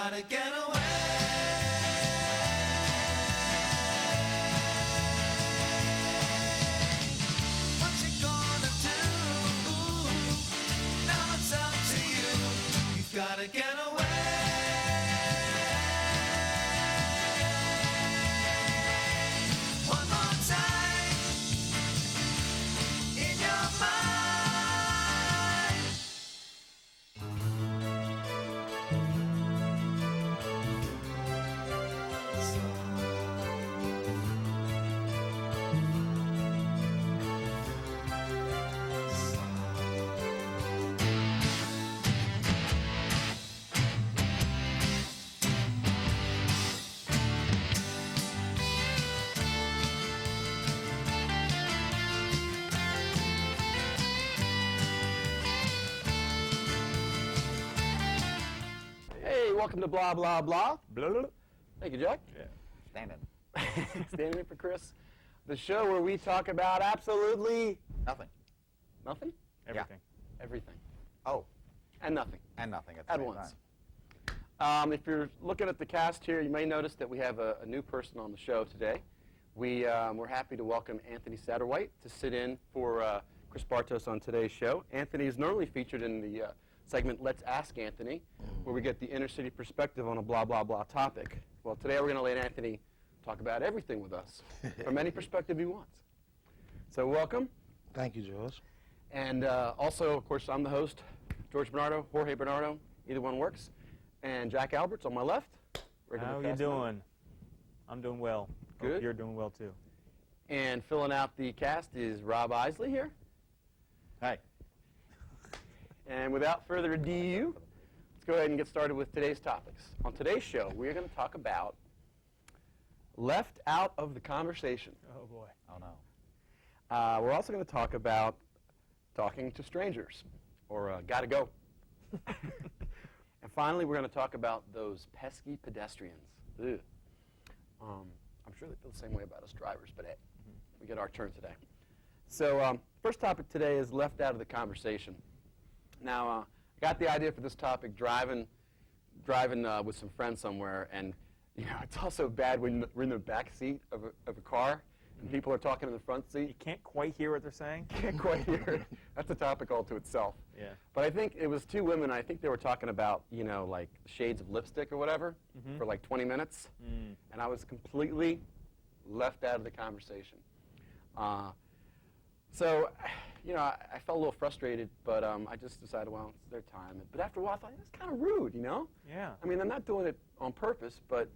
gotta get away. What you gonna do? Now it's up to you. You've gotta get away. One more time in your mind. Hey, welcome to Blah, Blah, Blah. Blah, blah, blah. Thank you, Jack. Yeah. Standing. Standing in for Chris. The show where we talk about absolutely Nothing. nothing? Everything. Everything. Oh, And nothing. and nothing at the At same once. time. If you're looking at the cast here, you may notice that we have a new person on the show today. We're happy to welcome Anthony Satterthwaite to sit in for Chris Bartos on today's show. Anthony is normally featured in the segment Let's Ask Anthony, where we get the inner city perspective on a blah, blah, blah topic. Well, today we're going to let Anthony talk about everything with us from any perspective he wants. So welcome. Thank you, George. And also, of course, I'm the host, George Bernardo, Jorge Bernardo, either one works. And Jack Alberts on my left. regular How you cast member. doing? I'm doing well. Good. Hope you're doing well too. And filling out the cast is Rob Isley here. Hi. And without further ado, let's go ahead and get started with today's topics. On today's show, we're going to talk about left out of the conversation. Oh boy. Oh, no. We're also going to talk about talking to strangers, or gotta go. And finally, we're going to talk about those pesky pedestrians. Ugh. I'm sure they feel the same way about us drivers, but hey, we get our turn today. So first topic today is left out of the conversation. Now, I got the idea for this topic driving with some friends somewhere, and you know, it's also bad when we're in the back seat of a car and people are talking in the front You seat. can't quite hear what they're saying? Can't quite hear it. That's a topic all to itself. Yeah. But I think it was two women. I think they were talking about, you know, like shades of lipstick or whatever for like 20 minutes. And I was completely left out of the conversation. So, you know, I felt a little frustrated, but I just decided, well, it's their time. But after a while, I thought, that's kind of rude, you know? Yeah. I mean, I'm not doing it on purpose, but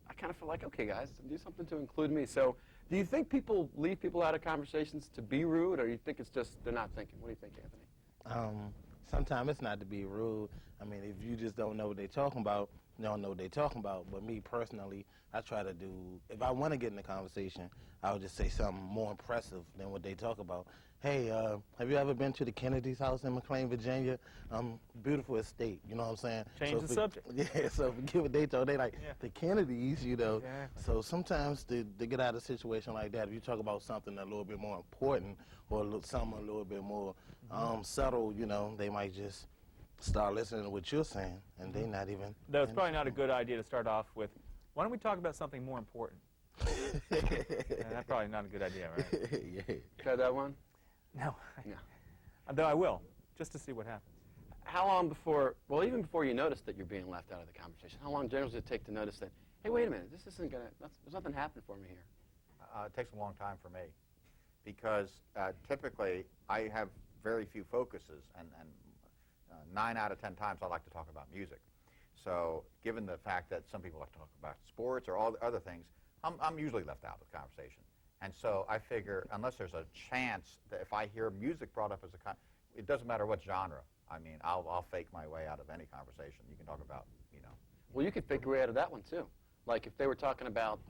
I kind of feel like, okay, guys, do something to include me. So do you think people leave people out of conversations to be rude, or you think it's just they're not thinking? What do you think, Anthony? Sometimes it's not to be rude. I mean, if you just don't know what they're talking about, you don't know what they're talking about. But me personally, I try to do, if I want to get in the conversation, I would just say something more impressive than what they talk about. Hey, have you ever been to the Kennedy's house in McLean, Virginia? Beautiful estate, you know what I'm saying? Change the subject. Yeah, so forget what they told. They like, Yeah. the Kennedys, you know. Exactly. So sometimes to get out of a situation like that, if you talk about something a little bit more important or something a little bit more subtle, you know, they might just start listening to what you're saying, and they not even. Though it's probably not a good idea to start off with, why don't we talk about something more important? That's probably not a good idea, right? Yeah. Try that one? No. No. Though I will, just to see what happens. How long before, well, even before you notice that you're being left out of the conversation, how long generally does it take to notice that, hey, wait a minute, this isn't going to, there's nothing happening for me here? It takes a long time for me because typically I have very few focuses, and 9 out of 10 times I like to talk about music. So given the fact that some people like to talk about sports or all the other things, I'm usually left out of the conversation. And so I figure, unless there's a chance that if I hear music brought up as it doesn't matter what genre. I mean, I'll fake my way out of any conversation. You can talk about, you know. Well, you could fake your way out of that one, too. Like if they were talking about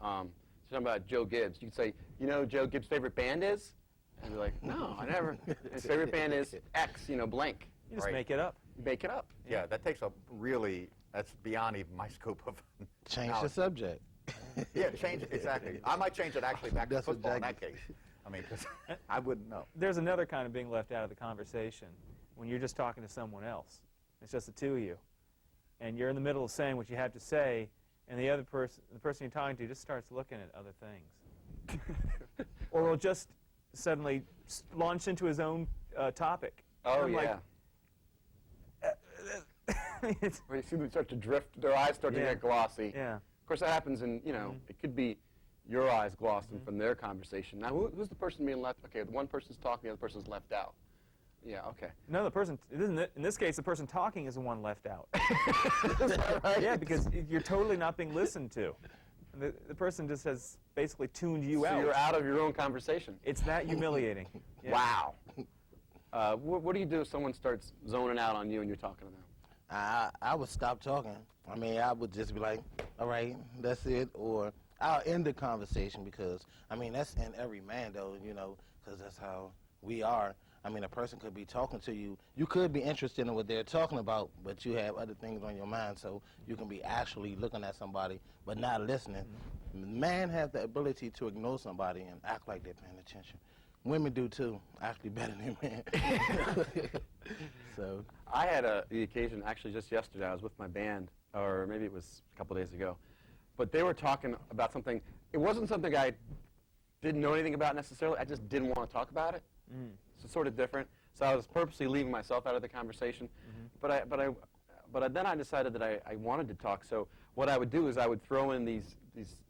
Joe Gibbs, you could say, you know, Joe Gibbs' favorite band is? And they're like, no, I never. His favorite band is X, you know, blank. You just Right. make it up. You make it up. Yeah, that takes a really, that's beyond even my scope of Change the knowledge. subject. Yeah, change it, exactly. I might change it actually back to That's what football in Jack- that case. I mean, 'cause I wouldn't know. There's another kind of being left out of the conversation when you're just talking to someone else. It's just the two of you. and you're in the middle of saying what you have to say, and the person you're talking to just starts looking at other things. Or will just suddenly launch into his own topic. Oh, I'm yeah. Where you see them start to drift, their eyes start to get glossy. Yeah. Of course, that happens in, it could be your eyes glossing from their conversation. Now, who's the person being left? Okay, the one person's talking, the other person's left out. Yeah, okay. No, the person, in this case, the person talking is the one left out. Is that right? Yeah, because you're totally not being listened to. And the person just has basically tuned you out. So you're out of your own conversation. It's that humiliating. Yeah. Wow. What do you do if someone starts zoning out on you and you're talking to them? I would stop talking. I mean, I would just be like, all right, that's it, or I'll end the conversation because, I mean, that's in every man, though, because that's how we are. I mean, a person could be talking to you. You could be interested in what they're talking about, but you have other things on your mind, so you can be actually looking at somebody but not listening. Man has the ability to ignore somebody and act like they're paying attention. Women do, too, actually better than men. So I had the occasion, actually just yesterday, I was with my band, or maybe it was a couple days ago, but they were talking about something. It wasn't something I didn't know anything about necessarily. I just didn't want to talk about it. So it's sort of different. So I was purposely leaving myself out of the conversation. But then I decided that I wanted to talk. So what I would do is I would throw in these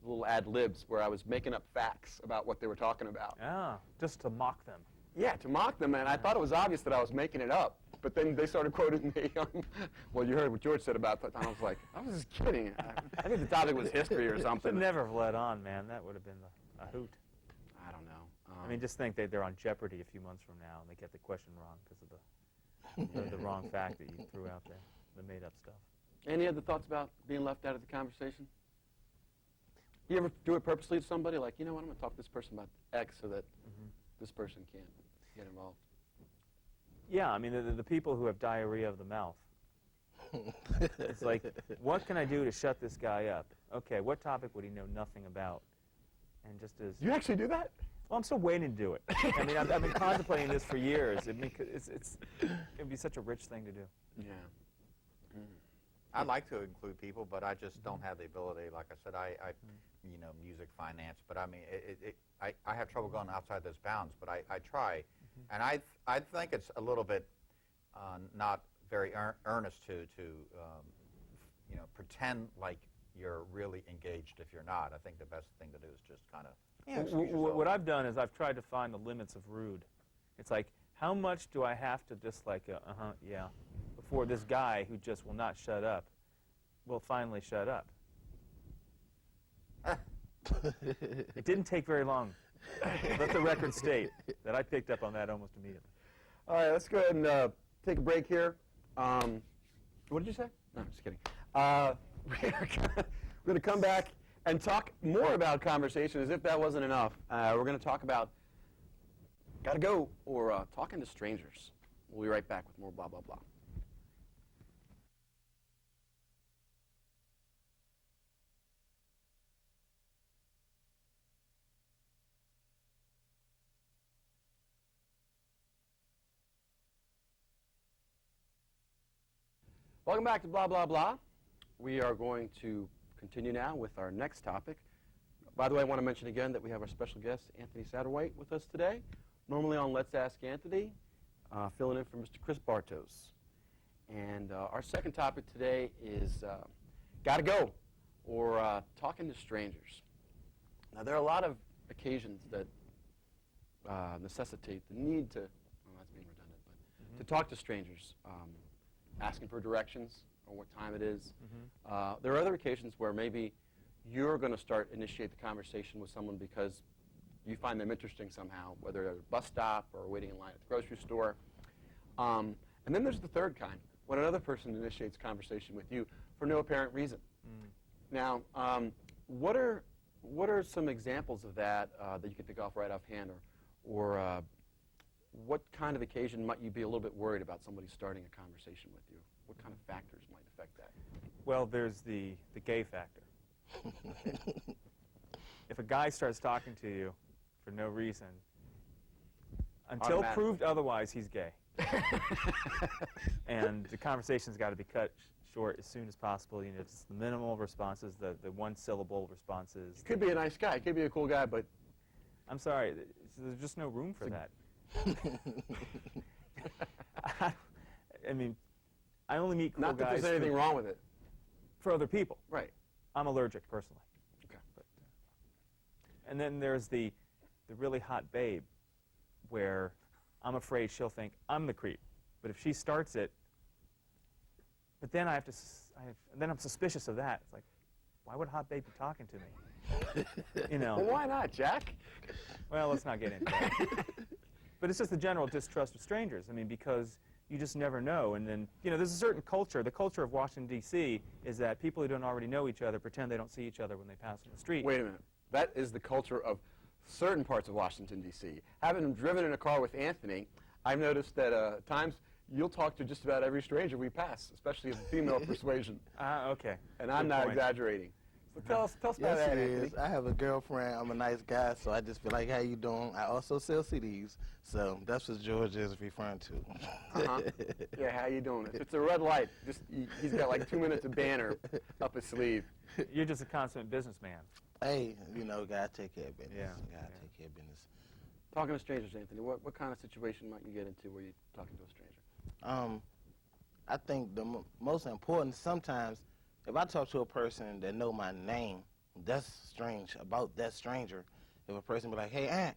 little ad libs where I was making up facts about what they were talking about. Ah, just to mock them. Yeah, to mock them, and I thought it was obvious that I was making it up. But then they started quoting me on, well, you heard what George said about that, and I was like, I was just kidding. I think the topic was history or something. Should never have let on, man. That would have been a hoot. I don't know. I mean, just think they're on Jeopardy a few months from now, and they get the question wrong because of the wrong fact that you threw out there, the made-up stuff. Any other thoughts about being left out of the conversation? You ever do it purposely to somebody, like, you know what, I'm going to talk to this person about X so that this person can't get involved? Yeah, I mean, the people who have diarrhea of the mouth. It's like, what can I do to shut this guy up? Okay, what topic would he know nothing about? And just as... You actually do that? Well, I'm still waiting to do it. I mean, I've been contemplating this for years. It'd be such a rich thing to do. Yeah. I'd like to include people, but I just don't have the ability. Like I said, music, finance, but I mean, I have trouble going outside those bounds, but I try. And I think it's a little bit not very earnest to pretend like you're really engaged if you're not. I think the best thing to do is just kind of What I've done is I've tried to find the limits of rude. It's like, how much do I have to just like, yeah, before this guy who just will not shut up will finally shut up. It didn't take very long. Let the record state that I picked up on that almost immediately. All right, let's go ahead and take a break here. What did you say? No, just kidding. We're going to come back and talk more about conversation as if that wasn't enough. We're going to talk about gotta go or talking to strangers. We'll be right back with more blah, blah, blah. Welcome back to Blah, Blah, Blah. We are going to continue now with our next topic. By the way, I want to mention again that we have our special guest, Anthony Satterthwaite, with us today. Normally on Let's Ask Anthony, filling in for Mr. Chris Bartos. And our second topic today is gotta go, or talking to strangers. Now, there are a lot of occasions that necessitate the need to, well, that's being redundant, but to talk to strangers. Asking for directions or what time it is. There are other occasions where maybe you're going to initiate the conversation with someone because you find them interesting somehow, whether at a bus stop or waiting in line at the grocery store. And then there's the third kind, when another person initiates conversation with you for no apparent reason. Now, what are some examples of that that you can think of right offhand, or what kind of occasion might you be a little bit worried about somebody starting a conversation with you? What kind of factors might affect that? Well, there's the gay factor. If a guy starts talking to you for no reason, until Automatically. proved otherwise, he's gay. And the conversation's got to be cut short as soon as possible. You know, just the minimal responses, the one-syllable responses. Could be a nice guy, could be a cool guy, but I'm sorry, there's just no room for that. I mean, I only meet cool not that guys there's anything wrong with it. for other people. Right. I'm allergic personally. Okay. But, and then there's the really hot babe, where I'm afraid she'll think I'm the creep. But if she starts it, but then then I'm suspicious of that. It's like, why would a hot babe be talking to me? You know. Well, why not, Jack? Well, let's not get into that. But it's just the general distrust of strangers. I mean, because you just never know. And then, you know, there's a certain culture. The culture of Washington, D.C. is that people who don't already know each other pretend they don't see each other when they pass on the street. Wait a minute. That is the culture of certain parts of Washington, D.C. Having driven in a car with Anthony, I've noticed that at times you'll talk to just about every stranger we pass, especially of the female persuasion. Okay. And I'm Good not point. exaggerating. So tell us about Yes, that, it Anthony. is. I have a girlfriend. I'm a nice guy, so I just be like, how you doing? I also sell CDs, so that's what George is referring to. Uh-huh. Yeah, how you doing? If it's a red light, just he's got like 2 minutes of banner up his sleeve. You're just a consummate businessman. Hey, you know, gotta take care of business. Yeah, Gotta yeah. take care of business. Talking to strangers, Anthony, what kind of situation might you get into where you're talking to a stranger? I think the most important sometimes, if I talk to a person that know my name, that's strange about that stranger. If a person be like, hey, Aunt.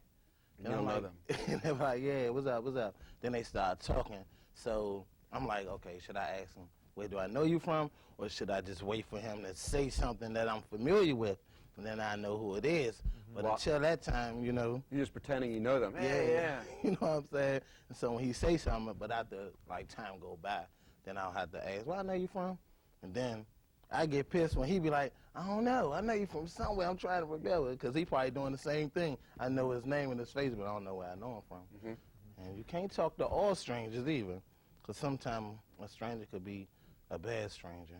You don't know them. And they're like, yeah, what's up, what's up? Then they start talking. So I'm like, okay, should I ask him, where do I know you from? Or should I just wait for him to say something that I'm familiar with? And then I know who it is. But Well, until that time, you know. You're just pretending you know them. Yeah. You know what I'm saying? And so when he say something, but after like time go by, then I'll have to ask, where I know you from? And then I get pissed when he be like, I don't know. I know you from somewhere. I'm trying to remember, because he probably doing the same thing. I know his name and his face, but I don't know where I know him from. And you can't talk to all strangers either, because sometimes a stranger could be a bad stranger.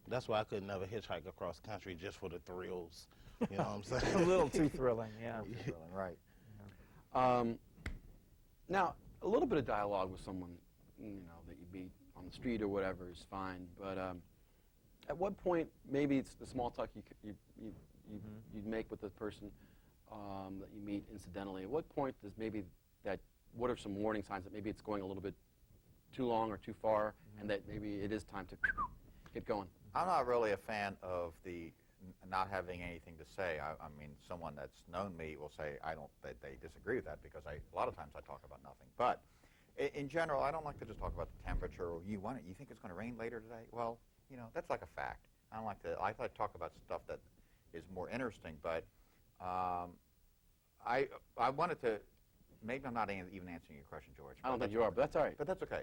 That's why I could never hitchhike across country just for the thrills. You know what I'm saying? A little too thrilling, yeah. Right. Now, a little bit of dialogue with someone, you know, that you meet on the street or whatever is fine, but at what point, maybe it's the small talk you make with the person that you meet incidentally, at what point does maybe that, what are some warning signs that maybe it's going a little bit too long or too far, and that maybe it is time to get going? I'm not really a fan of the not having anything to say. I mean, someone that's known me will say that they disagree with that, because a lot of times I talk about nothing. But in general, I don't like to just talk about the temperature. Or you think it's going to rain later today? Well, you know, that's like a fact. I don't like to. I like to talk about stuff that is more interesting. But I wanted to. Maybe I'm not even answering your question, George. I don't think you are, but that's all right. But that's okay.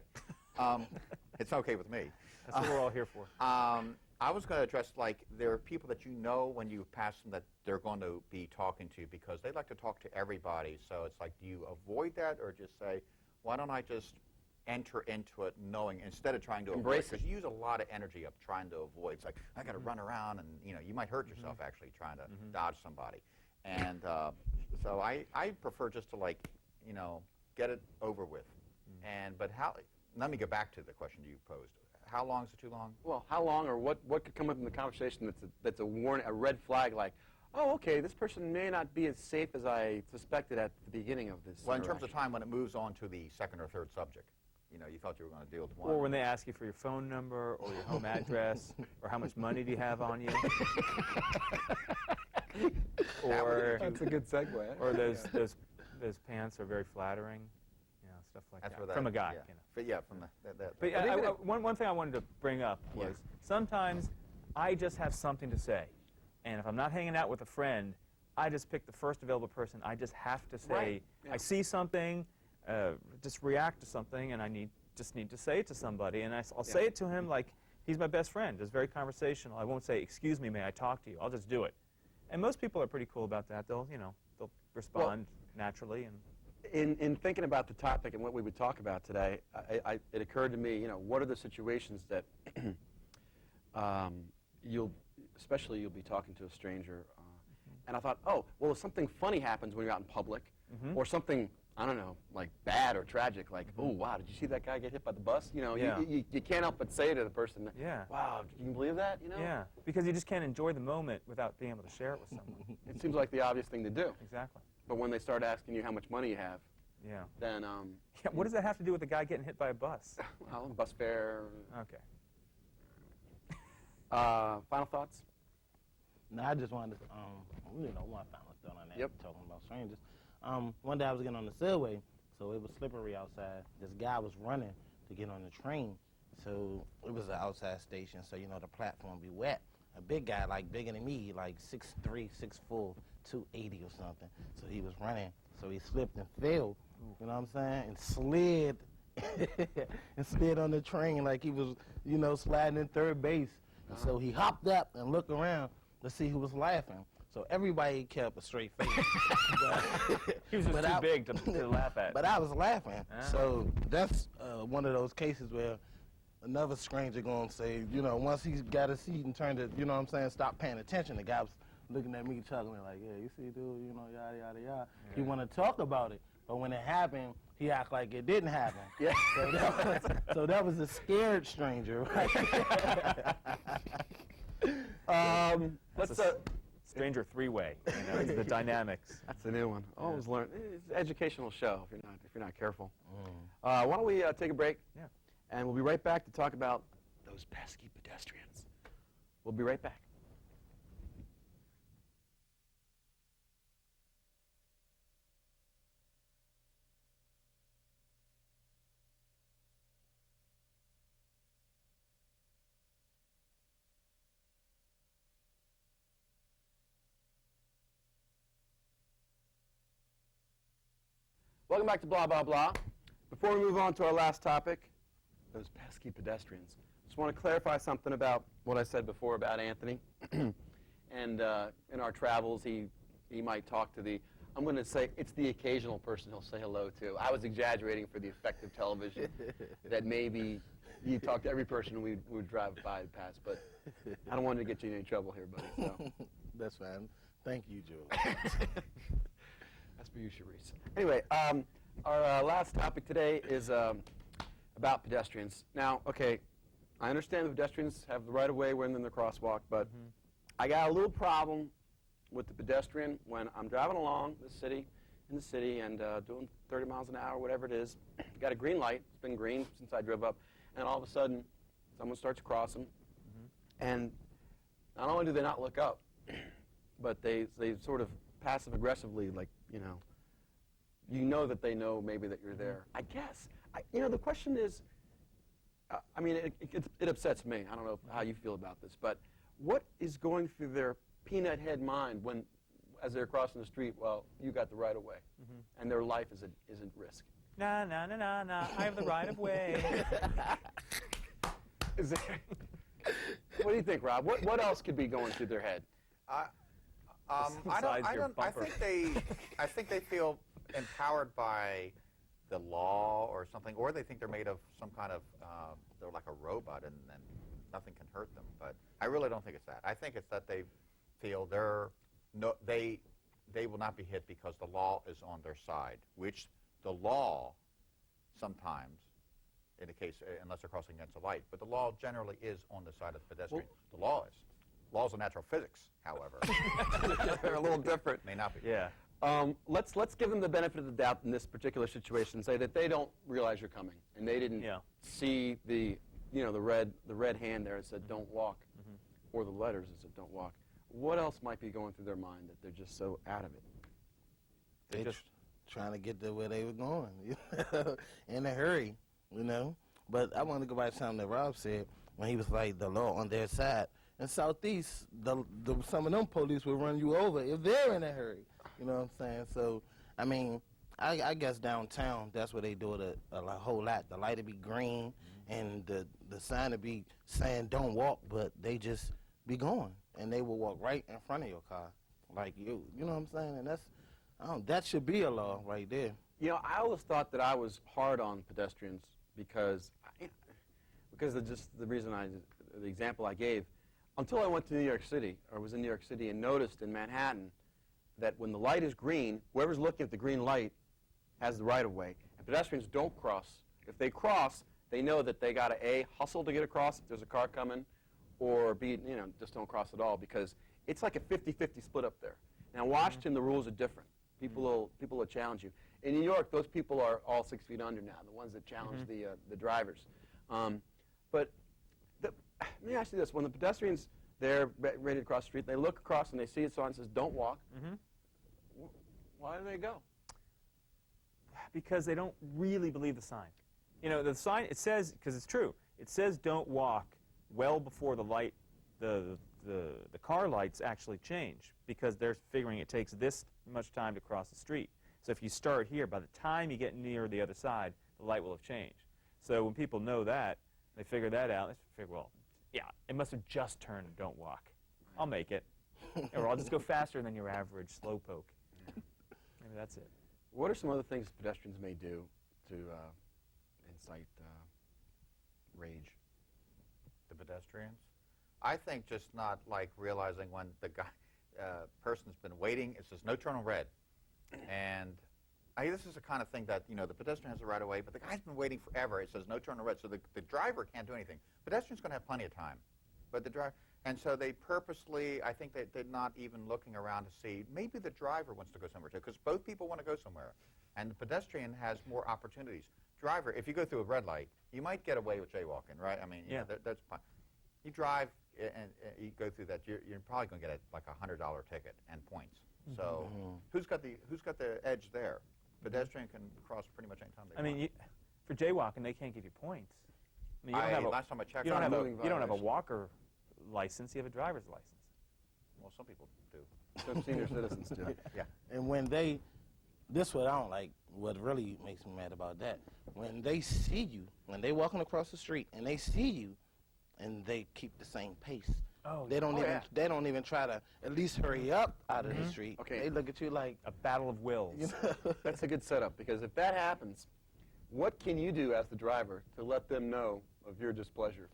It's okay with me. That's what we're all here for. I was going to address, like, there are people that you know when you pass them that they're going to be talking to, because they like to talk to everybody. So it's like, do you avoid that, or just say, why don't I just enter into it knowing, instead of trying to Embrace avoid? Because you use a lot of energy of trying to avoid. It's like, I got to run around, and, you know, you might hurt yourself actually trying to dodge somebody. And so I prefer just to, like, you know, get it over with. But let me go back to the question you posed. How long is it too long? Well, how long, or what could come up in the conversation that's a warning, a red flag, like, oh, okay, this person may not be as safe as I suspected at the beginning of this. Well, in terms of time, when it moves on to the second or third subject, you know, you thought you were going to deal with one. Or when they ask you for your phone number or your home address or how much money do you have on you. Or That's a good segue. or those pants are very flattering, you know, stuff like That's that. where that, From a guy, yeah. you know. But yeah, from the But one thing I wanted to bring up was sometimes I just have something to say. And if I'm not hanging out with a friend, I just pick the first available person. I just have to say, Right. Yeah. I see something, just react to something, and I just need to say it to somebody. And I'll say it to him like he's my best friend. It's very conversational. I won't say, excuse me, may I talk to you? I'll just do it. And most people are pretty cool about that. They'll respond naturally. And In thinking about the topic and what we would talk about today, it occurred to me, you know, what are the situations that you'll be talking to a stranger, and I thought, oh, well, if something funny happens when you're out in public, or something I don't know, like bad or tragic, like, oh, wow, did you see that guy get hit by the bus? You know, Yeah. you can't help but say to the person, Yeah. wow, can you believe that? You know? Yeah, because you just can't enjoy the moment without being able to share it with someone. It seems like the obvious thing to do. Exactly. But when they start asking you how much money you have, Yeah. then, Yeah. What does that have to do with the guy getting hit by a bus? well, bus fare. Okay. Final thoughts? No, I just wanted to, one final thought on that, Yep. talking about strangers. One day I was getting on the subway, so it was slippery outside. This guy was running to get on the train, so it was an outside station, so, the platform be wet. A big guy, like bigger than me, like 6'3", 6'4", 280 or something. So he was running, so he slipped and fell, you know what I'm saying, and slid, and slid on the train like he was, sliding in third base. And so he hopped up and looked around to see who was laughing. So everybody kept a straight face. He was just too big to laugh at. But I was laughing. Ah. So that's one of those cases where another stranger going to say, once he's got a seat and turned to, stop paying attention, the guy was looking at me chuckling like, yeah, you see, dude, yada, yada, yada. Yeah. He want to talk about it. But when it happened, he act like it didn't happen. Yeah. So that was a scared stranger, right? Let's Stranger three-way. It's the dynamics. That's a new one. Always learn. It's an educational show if you're not careful. Why don't we take a break? Yeah. And we'll be right back to talk about those pesky pedestrians. We'll be right back. Welcome back to Blah, Blah, Blah. Before we move on to our last topic, those pesky pedestrians, just want to clarify something about what I said before about Anthony. And in our travels, he might talk to I'm going to say it's the occasional person he'll say hello to. I was exaggerating for the effect of television, that maybe you talk to every person we would drive by and pass, but I don't want to get you in any trouble here, buddy. So. That's fine. Thank you, Joe. That's for you, Sharice. Anyway, our last topic today is about pedestrians. Now, okay, I understand the pedestrians have the right of way when they're in the crosswalk, but I got a little problem with the pedestrian when I'm driving along in the city, and doing 30 miles an hour, whatever it is. Got a green light. It's been green since I drove up, and all of a sudden, someone starts crossing, and not only do they not look up, but they sort of passive aggressively, like, that they know maybe that you're there. I guess. The question is, it upsets me. I don't know how you feel about this, but what is going through their peanut head mind as they're crossing the street? Well, you got the right of way, and their life isn't risk. Nah, nah, nah, nah, nah. I have the right of way. Is there? What do you think, Rob? What else could be going through their head? I think they feel empowered by the law or something, or they think they're made of some kind of, they're like a robot and nothing can hurt them. But I really don't think it's that. I think it's that they feel they will not be hit because the law is on their side, which the law sometimes, in the case, unless they're crossing against a light, but the law generally is on the side of the pedestrian. The law is. Laws of natural physics, however. They're a little different. May not be. Yeah. Let's give them the benefit of the doubt in this particular situation. Say that they don't realize you're coming, and they didn't see the red hand there that said "Don't walk," or the letters that said "Don't walk." What else might be going through their mind that they're just so out of it? They just trying to get to where they were going, in a hurry, But I want to go back to something that Rob said when he was like, the law on their side. In Southeast, some of them police will run you over if they're in a hurry. You know what I'm saying? So, I guess downtown, that's where they do it a whole lot. The light will be green, and the sign will be saying don't walk, but they just be going. And they will walk right in front of your car, like you. You know what I'm saying? And that should be a law right there. I always thought that I was hard on pedestrians because of just the example I gave. Until I went to New York City, or was in New York City, and noticed in Manhattan that when the light is green, whoever's looking at the green light has the right-of-way, and pedestrians don't cross. If they cross, they know that they got to A, hustle to get across if there's a car coming, or B, just don't cross at all, because it's like a 50-50 split up there. Now, in Washington, the rules are different. People will challenge you. In New York, those people are all 6 feet under now, the ones that challenge the drivers. But let me ask you this. When the pedestrians, they're ready to cross the street, they look across and they see a sign that says, don't walk. Why do they go? Because they don't really believe the sign. The sign, it says, because it's true, it says don't walk well before the light, the car lights actually change, because they're figuring it takes this much time to cross the street. So if you start here, by the time you get near the other side, the light will have changed. So when people know that, they figure that out, they figure, well, yeah, it must have just turned don't walk. I'll make it. Or I'll just go faster than your average slowpoke. Maybe that's it. What are some other things pedestrians may do to incite rage? The pedestrians? I think just not like realizing when the guy, person's been waiting, it says no turn on red. And this is the kind of thing that, the pedestrian has the right of way, but the guy's been waiting forever. It says no turn on red, so the driver can't do anything. Pedestrian's going to have plenty of time. But the driver, and so they purposely, I think they're not even looking around to see, maybe the driver wants to go somewhere too, because both people want to go somewhere. And the pedestrian has more opportunities. Driver, if you go through a red light, you might get away with jaywalking, right? I mean, that's fine. You drive and you go through that, you're probably going to get like a $100 ticket and points. So who's got the edge there? Pedestrian can cross pretty much any time they want. For jaywalking, they can't give you points. I mean, you don't have last time I checked, you don't have a walker license. You have a driver's license. Well, some people do. Some senior citizens do. Yeah. And when this what I don't like, what really makes me mad about that, when they see you, when they walking across the street and they see you, and they keep the same pace. They don't even try to at least hurry up out of the street. Okay. They look at you like A battle of wills. That's a good setup, because if that happens, what can you do as the driver to let them know of your displeasure?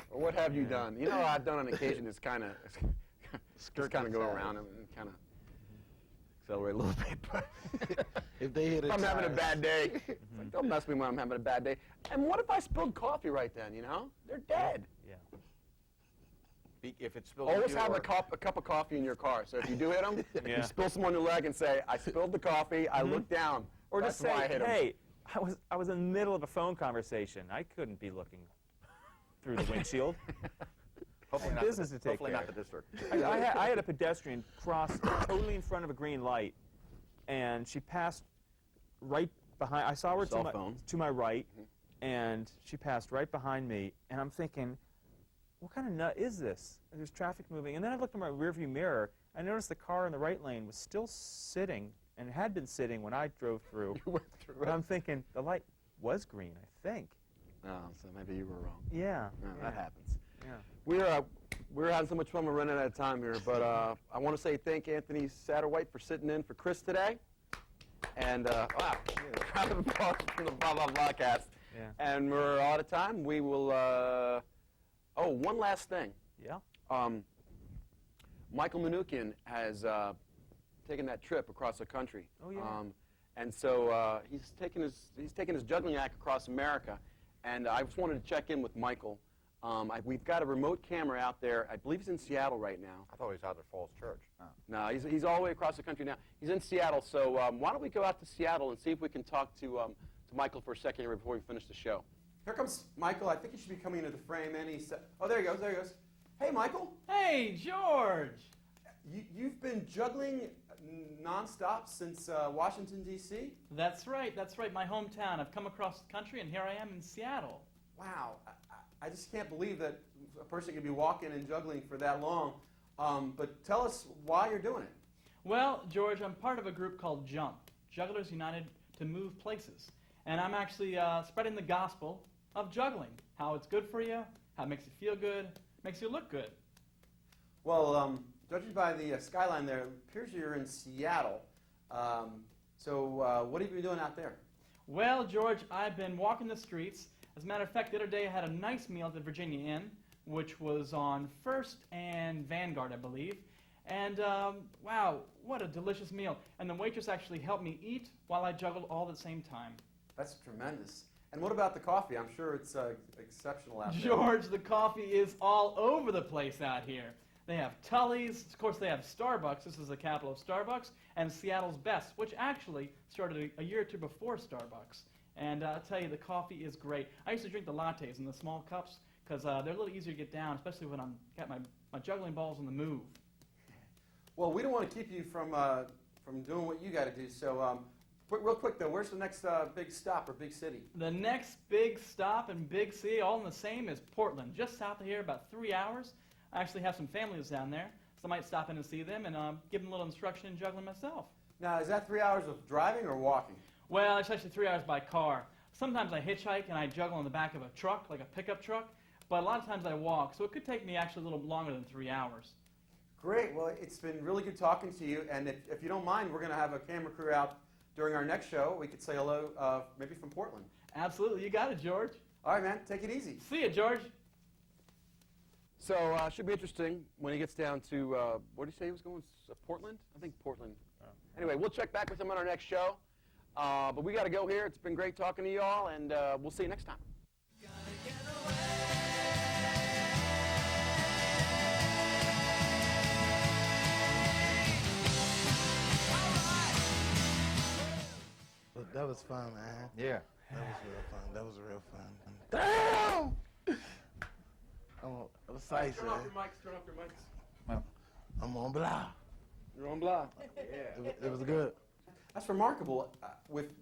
Or what have you done? I've done on occasion is kind of go around and kind of accelerate a little bit. But if they hit if I'm having a bad day, it's like, don't mess with me when I'm having a bad day. And what if I spilled coffee right then? They're dead. Yeah. If it's spilled, Always have a cup of coffee in your car. So if you do hit them, you spill some on your leg and say, "I spilled the coffee. I looked down." Or That's just say, why I hit 'em. "Hey, I was in the middle of a phone conversation. I couldn't be looking through the windshield." Hopefully not business to take hopefully care not of. the district. I had a pedestrian cross totally in front of a green light, and she passed right behind. I saw her to my right, and she passed right behind me, and I'm thinking, what kind of nut is this? There's traffic moving. And then I looked in my rearview mirror. I noticed the car in the right lane was still sitting, and had been sitting when I drove through. You went through But it. I'm thinking, the light was green, I think. Oh, so maybe you were wrong. Yeah. No, that happens. Yeah. We're having so much fun. We're running out of time here, but I want to say thank Anthony Satterthwaite for sitting in for Chris today. And round of applause from the Blah Blah Blahcast. Yeah. And we're out of time. We will. One last thing. Yeah. Mikael Manoukian has taken that trip across the country. Oh, yeah. And so he's taken his juggling act across America. And I just wanted to check in with Mikael. We've got a remote camera out there. I believe he's in Seattle right now. I thought he was out at Falls Church. Oh. No, he's all the way across the country now. He's in Seattle, so why don't we go out to Seattle and see if we can talk to Mikael for a second here before we finish the show. Here comes Mikael. I think he should be coming into the frame any Oh, there he goes. There he goes. Hey, Mikael. Hey, George. You've been juggling nonstop since Washington, D.C.? That's right, my hometown. I've come across the country, and here I am in Seattle. Wow. I just can't believe that a person can be walking and juggling for that long. But tell us why you're doing it. Well, George, I'm part of a group called J.U.M.P, Jugglers United to Move Places. And I'm actually spreading the gospel of juggling, how it's good for you, how it makes you feel good, makes you look good. Well, judging by the skyline there, it appears you're in Seattle. So what have you been doing out there? Well, George, I've been walking the streets. As a matter of fact, the other day I had a nice meal at the Virginia Inn, which was on 1st and Vanguard, I believe. And wow, what a delicious meal. And the waitress actually helped me eat while I juggled all at the same time. That's tremendous. And what about the coffee? I'm sure it's exceptional out there. George, the coffee is all over the place out here. They have Tully's, of course they have Starbucks, this is the capital of Starbucks, and Seattle's Best, which actually started a year or two before Starbucks. And I'll tell you, the coffee is great. I used to drink the lattes in the small cups because they're a little easier to get down, especially when I'm got my juggling balls on the move. Well, we don't want to keep you from doing what you got to do. So, real quick though, where's the next big stop or big city? The next big stop and big city, all in the same, is Portland, just south of here, about 3 hours. I actually have some families down there, so I might stop in and see them and give them a little instruction in juggling myself. Now, is that 3 hours of driving or walking? Well, it's actually 3 hours by car. Sometimes I hitchhike and I juggle in the back of a truck, like a pickup truck, but a lot of times I walk, so it could take me actually a little longer than 3 hours. Great. Well, it's been really good talking to you, and if you don't mind, we're going to have a camera crew out during our next show. We could say hello, maybe from Portland. Absolutely. You got it, George. All right, man. Take it easy. See you, George. So, should be interesting when he gets down to, where did he say he was going? Portland? I think Portland. Anyway, we'll check back with him on our next show. But we got to go here. It's been great talking to you all, and we'll see you next time. That was fun, man. Yeah. That was real fun. That was real fun. Damn! I'm excited. Turn off your mics. Turn off your mics. I'm on blah. You're on blah. Yeah. It was good. That's remarkable. With